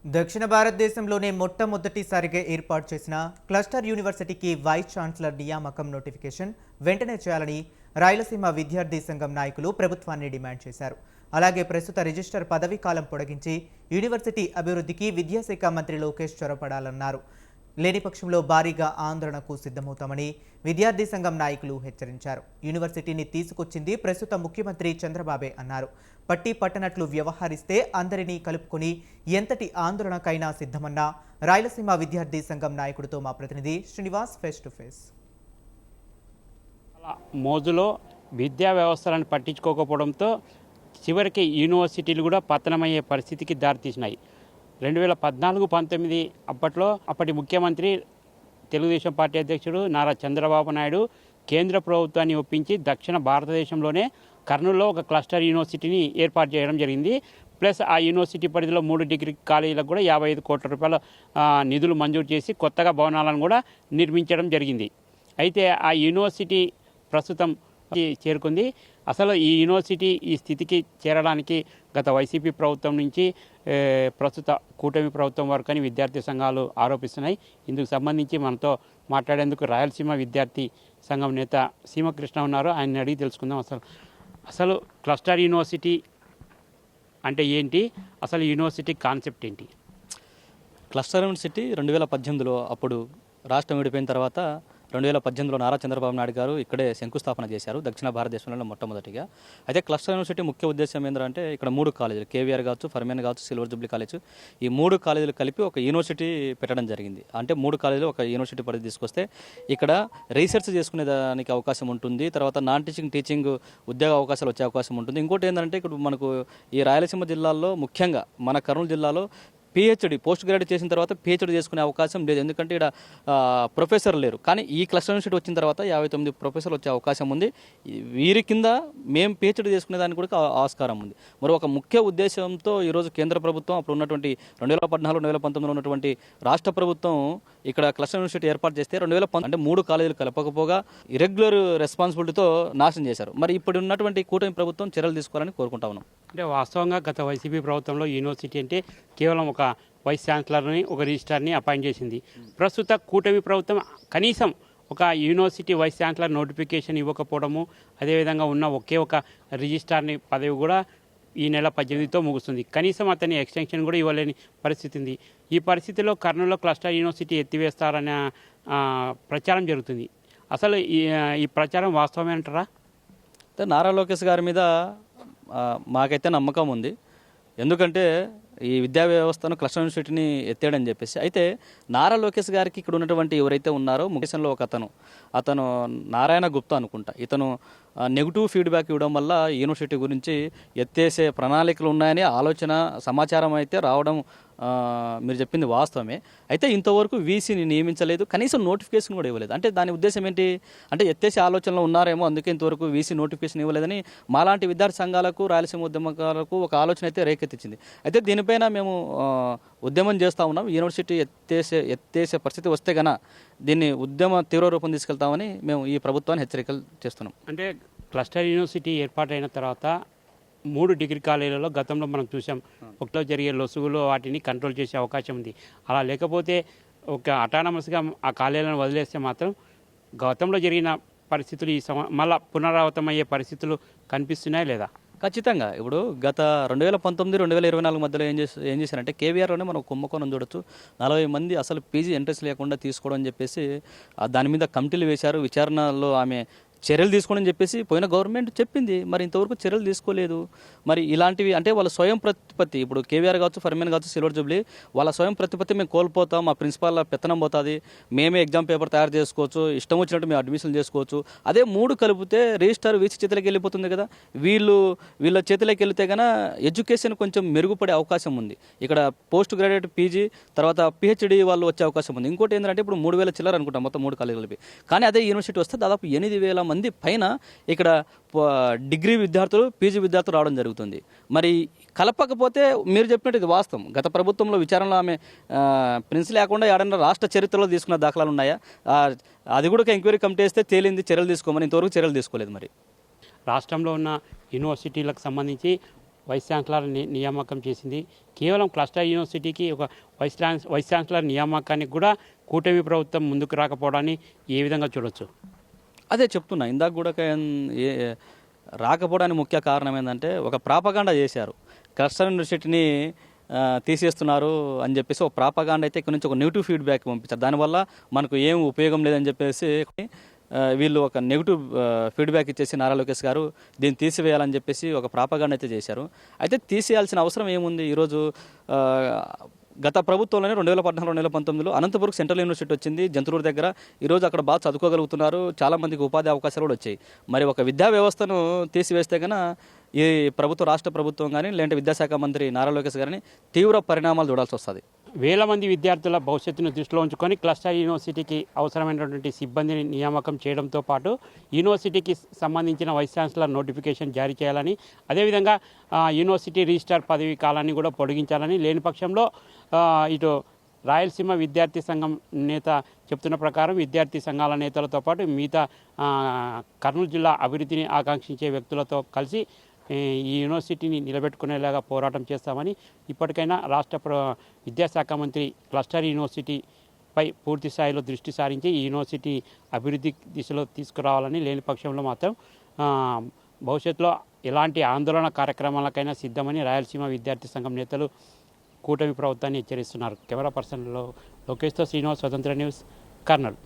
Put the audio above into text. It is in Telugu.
దక్షిణ భారతదేశంలోనే మొట్టమొదటిసారిగా ఏర్పాటు చేసిన క్లస్టర్ యూనివర్సిటీకి వైస్ ఛాన్సలర్ నియామకం నోటిఫికేషన్ వెంటనే చేయాలని రాయలసీమ విద్యార్థి సంఘం నాయకులు ప్రభుత్వాన్ని డిమాండ్ చేశారు. అలాగే ప్రస్తుత రిజిస్టర్ పదవీ కాలం పొడిగించి యూనివర్సిటీ అభివృద్ధికి విద్యాశాఖ మంత్రి లోకేష్ చొరబడాలన్నారు. లేని పక్షంలో భారీగా ఆందోళనకు సిద్ధమవుతామని విద్యార్థి సంఘం నాయకులు హెచ్చరించారు. యూనివర్సిటీని తీసుకొచ్చింది ప్రస్తుత ముఖ్యమంత్రి చంద్రబాబే అన్నారు. పట్టి పట్టనట్లు వ్యవహరిస్తే అందరినీ కలుపుకొని ఎంతటి ఆందోళనకైనా సిద్ధమన్న రాయలసీమ విద్యార్థి సంఘం నాయకుడితో మా ప్రతినిధి శ్రీనివాస్ ఫేస్ టు ఫేస్. మోజులో విద్యా వ్యవస్థలను పట్టించుకోకపోవడంతో చివరికి యూనివర్సిటీలు కూడా పతనమయ్యే పరిస్థితికి దారితీసినాయి. 2014-19 అప్పటి ముఖ్యమంత్రి తెలుగుదేశం పార్టీ అధ్యక్షుడు నారా చంద్రబాబు నాయుడు కేంద్ర ప్రభుత్వాన్ని ఒప్పించి దక్షిణ భారతదేశంలోనే కర్నూలులో ఒక క్లస్టర్ యూనివర్సిటీని ఏర్పాటు చేయడం జరిగింది. ప్లస్ ఆ యూనివర్సిటీ పరిధిలో 3 డిగ్రీ కాలేజీలకు కూడా 55 కోట్ల రూపాయల నిధులు మంజూరు చేసి కొత్తగా భవనాలను కూడా నిర్మించడం జరిగింది. అయితే ఆ యూనివర్సిటీ ప్రస్తుతం చేరుకుంది. అసలు ఈ యూనివర్సిటీ ఈ స్థితికి చేరడానికి గత వైసీపీ ప్రభుత్వం నుంచి ప్రస్తుత కూటమి ప్రభుత్వం వరకు అని విద్యార్థి సంఘాలు ఆరోపిస్తున్నాయి. ఇందుకు సంబంధించి మనతో మాట్లాడేందుకు రాయలసీమ విద్యార్థి సంఘం నేత సీమకృష్ణ ఉన్నారు. ఆయన అడిగి తెలుసుకుందాం. అసలు క్లస్టర్ యూనివర్సిటీ అంటే ఏంటి, అసలు యూనివర్సిటీ కాన్సెప్ట్ ఏంటి? క్లస్టర్ యూనివర్సిటీ 2018లో అప్పుడు రాష్ట్రం విడిపోయిన తర్వాత 2018లో నారా చంద్రబాబు నాయుడు గారు ఇక్కడే శంకుస్థాపన చేశారు, దక్షిణ భారతదేశంలో మొట్టమొదటిగా. అయితే క్లస్టర్ యూనివర్సిటీ ముఖ్య ఉద్దేశం ఏంటంటే ఇక్కడ 3 కాలేజీలు, కేవీఆర్ కావచ్చు, ఫర్మేన్ కావచ్చు, సిల్వర్ జూబ్లీ కాలేజ్, ఈ 3 కాలేజీలు కలిపి ఒక యూనివర్సిటీ పెట్టడం జరిగింది. అంటే 3 కాలేజీలు ఒక యూనివర్సిటీ పరిధి తీసుకొస్తే ఇక్కడ రీసెర్చ్ చేసుకునే దానికి అవకాశం ఉంటుంది. తర్వాత నాన్ టీచింగ్ ఉద్యోగ అవకాశాలు వచ్చే అవకాశం ఉంటుంది. ఇంకోటి ఏంటంటే ఇక్కడ మనకు ఈ రాయలసీమ జిల్లాల్లో ముఖ్యంగా మన కర్నూలు జిల్లాలో పిహెచ్డి పోస్ట్ గ్రాడ్యుయేట్ చేసిన తర్వాత పిహెచ్డి చేసుకునే అవకాశం లేదు, ఎందుకంటే ఇక్కడ ప్రొఫెసర్ లేరు. కానీ ఈ క్లస్టర్ యూనివర్సిటీ వచ్చిన తర్వాత 59 ప్రొఫెసర్లు వచ్చే అవకాశం ఉంది. వీరి కింద మేము పిహెచ్డి చేసుకునే దానికి కూడా ఆస్కారం ఉంది. మరి ఒక ముఖ్య ఉద్దేశంతో ఈరోజు కేంద్ర ప్రభుత్వం అప్పుడు ఉన్నటువంటి 2014-2019లో ఉన్నటువంటి రాష్ట్ర ప్రభుత్వం ఇక్కడ క్లస్టర్ యూనివర్సిటీ ఏర్పాటు చేస్తే 2019 అంటే 3 కాలేజీలు కలపకపోగా ఇరెగ్యులర్ రెస్పాన్సిబిలిటీతో నాశనం చేశారు. మరి ఇప్పుడు ఉన్నటువంటి కూటమి ప్రభుత్వం చర్యలు తీసుకోవాలని కోరుకుంటా ఉన్నాం. అంటే వాస్తవంగా గత వైసీపీ ప్రభుత్వంలో యూనివర్సిటీ అంటే కేవలం ఒక వైస్ ఛాన్సలర్ని, ఒక రిజిస్ట్రార్ని అపాయింట్ చేసింది. ప్రస్తుత కూటమి ప్రభుత్వం కనీసం ఒక యూనివర్సిటీ వైస్ ఛాన్సలర్ నోటిఫికేషన్ ఇవ్వకపోవడము, అదేవిధంగా ఉన్న ఒకే ఒక రిజిస్ట్రార్ని పదవి కూడా ఈ నెల 18తో ముగుస్తుంది. కనీసం అతని ఎక్స్టెన్షన్ కూడా ఇవ్వలేని పరిస్థితి ఉంది. ఈ పరిస్థితిలో కర్నూలులో క్లస్టర్ యూనివర్సిటీ ఎత్తివేస్తారనే ప్రచారం జరుగుతుంది. అసలు ఈ ప్రచారం వాస్తవమే అంటారా? నారా లోకేష్ గారి మీద మాకైతే నమ్మకం ఉంది. ఎందుకంటే ఈ విద్యా వ్యవస్థను క్లస్టర్ యూనివర్సిటీని ఎత్తాడని చెప్పేసి. అయితే నారా లోకేష్ గారికి ఇక్కడ ఉన్నటువంటి ఎవరైతే ఉన్నారో ముఖ్యంలో ఒక అతను నారాయణ గుప్తా అనుకుంటా, ఇతను నెగిటివ్ ఫీడ్బ్యాక్ ఇవ్వడం వల్ల యూనివర్సిటీ గురించి ఎత్తేసే ప్రణాళికలు ఉన్నాయని ఆలోచన సమాచారం అయితే రావడం మీరు చెప్పింది వాస్తవమే. అయితే ఇంతవరకు వీసీని నియమించలేదు, కనీసం నోటిఫికేషన్ కూడా ఇవ్వలేదు. అంటే దాని ఉద్దేశం ఏంటి అంటే ఎత్తేసే ఆలోచనలో ఉన్నారేమో, అందుకే ఇంతవరకు వీసీ నోటిఫికేషన్ ఇవ్వలేదని మాలాంటి విద్యార్థి సంఘాలకు, రాయలసీమ ఉద్యమకారులకు ఒక ఆలోచన అయితే రేకెత్తించింది. అయితే దీనిపైన మేము ఉద్యమం చేస్తూ ఉన్నాం. యూనివర్సిటీ ఎత్తేసే పరిస్థితి వస్తే గన దీన్ని ఉద్యమ తీవ్ర రూపం తీసుకెళ్తామని మేము ఈ ప్రభుత్వాన్ని హెచ్చరికలు చేస్తున్నాం. అంటే క్లస్టర్ యూనివర్సిటీ ఏర్పాటైన తర్వాత 3 డిగ్రీ కాలేజీలలో గతంలో మనం చూసాం, ఒకటిలో జరిగే లొసుగులు వాటిని కంట్రోల్ చేసే అవకాశం ఉంది. అలా లేకపోతే ఒక అటానమస్గా ఆ కాలేజీలను వదిలేస్తే మాత్రం గతంలో జరిగిన పరిస్థితులు మళ్ళీ పునరావృతమయ్యే పరిస్థితులు కనిపిస్తున్నాయి లేదా? ఖచ్చితంగా. ఇప్పుడు గత 2019-2024 మధ్యలో ఏం చేశారంటే కేవీఆర్లోనే మనం కుంభకోణం చూడొచ్చు. 40 మంది అసలు పీజీ ఎంట్రెన్స్ లేకుండా తీసుకోవడం అని చెప్పేసి దాని మీద కమిటీలు వేశారు. విచారణలో ఆమె చర్యలు తీసుకోండి అని చెప్పేసి పోయిన గవర్నమెంట్ చెప్పింది. మరి ఇంతవరకు చర్యలు తీసుకోలేదు. మరి ఇలాంటివి అంటే వాళ్ళ స్వయం ప్రతిపత్తి, ఇప్పుడు కేవీఆర్ కావచ్చు, ఫర్మేన్ కావచ్చు, సిల్వర్ జూబ్లీ, వాళ్ళ స్వయం ప్రతిపత్తి మేము కోల్పోతాం, మా ప్రిన్సిపాల్ పెత్తనం పోతుంది, మేమే ఎగ్జామ్ పేపర్ తయారు చేసుకోవచ్చు, ఇష్టం వచ్చినట్టు మేము అడ్మిషన్ చేసుకోవచ్చు. అదే 3 కలిపితే రిజిస్టర్ వీసీ చేతిలోకి వెళ్ళిపోతుంది కదా. వీళ్ళ చేతిలోకి వెళితే కన్నా ఎడ్యుకేషన్ కొంచెం మెరుగుపడే అవకాశం ఉంది. ఇక్కడ పోస్ట్ గ్రాడ్యుయేట్ పీజీ తర్వాత పిహెచ్డి వాళ్ళు వచ్చే అవకాశం ఉంది. ఇంకోటి ఏంటంటే ఇప్పుడు 3,000 చిల్లర అనుకుంటాం మొత్తం 3 కాలేజీలు కలిపి. కానీ అదే యూనివర్సిటీ వస్తే దాదాపు 8,000 మంది పైన ఇక్కడ డిగ్రీ విద్యార్థులు, పీజీ విద్యార్థులు రావడం జరుగుతుంది. మరి కలపకపోతే మీరు చెప్పినట్టు ఇది వాస్తవం. గత ప్రభుత్వంలో విచారణలో ఆమె ప్రిన్స్ లేకుండా ఏడన్నా రాష్ట్ర చరిత్రలో తీసుకున్న దాఖలాలు ఉన్నాయా? అది కూడా ఎంక్వైరీ కమిటీ వేస్తే తేలింది, చర్యలు తీసుకోమని. ఇంతవరకు చర్యలు తీసుకోలేదు. మరి రాష్ట్రంలో ఉన్న యూనివర్సిటీలకు సంబంధించి వైస్ ఛాన్సలర్ నియామకం చేసింది. కేవలం క్లస్టర్ యూనివర్సిటీకి ఒక వైస్ ఛాన్సలర్ నియామకానికి కూడా కూటమి ప్రభుత్వం ముందుకు రాకపోవడాన్ని ఏ విధంగా చూడొచ్చు? అదే చెప్తున్నా, ఇందాక కూడా రాకపోవడానికి ముఖ్య కారణం ఏంటంటే ఒక ప్రాపగాండా చేశారు. క్లస్టర్ యూనివర్సిటీని తీసేస్తున్నారు అని చెప్పేసి ఒక ప్రాపగాండా అయితే ఇక్కడ నుంచి ఒక నెగిటివ్ ఫీడ్బ్యాక్ పంపించారు. దానివల్ల మనకు ఏం ఉపయోగం లేదని చెప్పేసి వీళ్ళు ఒక నెగిటివ్ ఫీడ్బ్యాక్ ఇచ్చేసి నారా లోకేష్ గారు దీన్ని తీసివేయాలని చెప్పేసి ఒక ప్రాపగాండా అయితే చేశారు. అయితే తీసేయాల్సిన అవసరం ఏముంది? ఈరోజు గత ప్రభుత్వంలోనే 2014-2019లో అనంతపురం సెంట్రల్ యూనివర్సిటీ వచ్చింది జంతులూరు దగ్గర. ఈరోజు అక్కడ బాగా చదువుకోగలుగుతున్నారు, చాలామందికి ఉపాధి అవకాశాలు కూడా వచ్చాయి. మరి ఒక విద్యా వ్యవస్థను తీసివేస్తే కన్నా ఈ రాష్ట్ర ప్రభుత్వం కానీ లేదంటే విద్యాశాఖ మంత్రి నారా లోకేష్ గారిని తీవ్ర పరిణామాలు చూడాల్సి వస్తుంది. వేల మంది విద్యార్థుల భవిష్యత్తును దృష్టిలో ఉంచుకొని క్లస్టర్ యూనివర్సిటీకి అవసరమైనటువంటి సిబ్బందిని నియామకం చేయడంతో పాటు యూనివర్సిటీకి సంబంధించిన వైస్ ఛాన్సలర్ నోటిఫికేషన్ జారీ చేయాలని, అదేవిధంగా యూనివర్సిటీ రిజిస్ట్రార్ పదవీ కాలాన్ని కూడా పొడిగించాలని, లేని పక్షంలో ఇటు రాయలసీమ విద్యార్థి సంఘం నేత చెప్తున్న ప్రకారం విద్యార్థి సంఘాల నేతలతో పాటు మిగతా కర్నూలు జిల్లా అభివృద్ధిని ఆకాంక్షించే వ్యక్తులతో కలిసి ఈ యూనివర్సిటీని నిలబెట్టుకునేలాగా పోరాటం చేస్తామని, ఇప్పటికైనా రాష్ట్ర విద్యాశాఖ మంత్రి క్లస్టర్ యూనివర్సిటీపై పూర్తి స్థాయిలో దృష్టి సారించి ఈ యూనివర్సిటీ అభివృద్ధి దిశలో తీసుకురావాలని, లేని పక్షంలో మాత్రం భవిష్యత్తులో ఎలాంటి ఆందోళన కార్యక్రమాలకైనా సిద్ధమని రాయలసీమ విద్యార్థి సంఘం నేతలు కూటమి ప్రభుత్వాన్ని హెచ్చరిస్తున్నారు. కెమెరా పర్సన్ లోకేష్తో శ్రీనివాస్, స్వతంత్ర న్యూస్, కర్నూలు.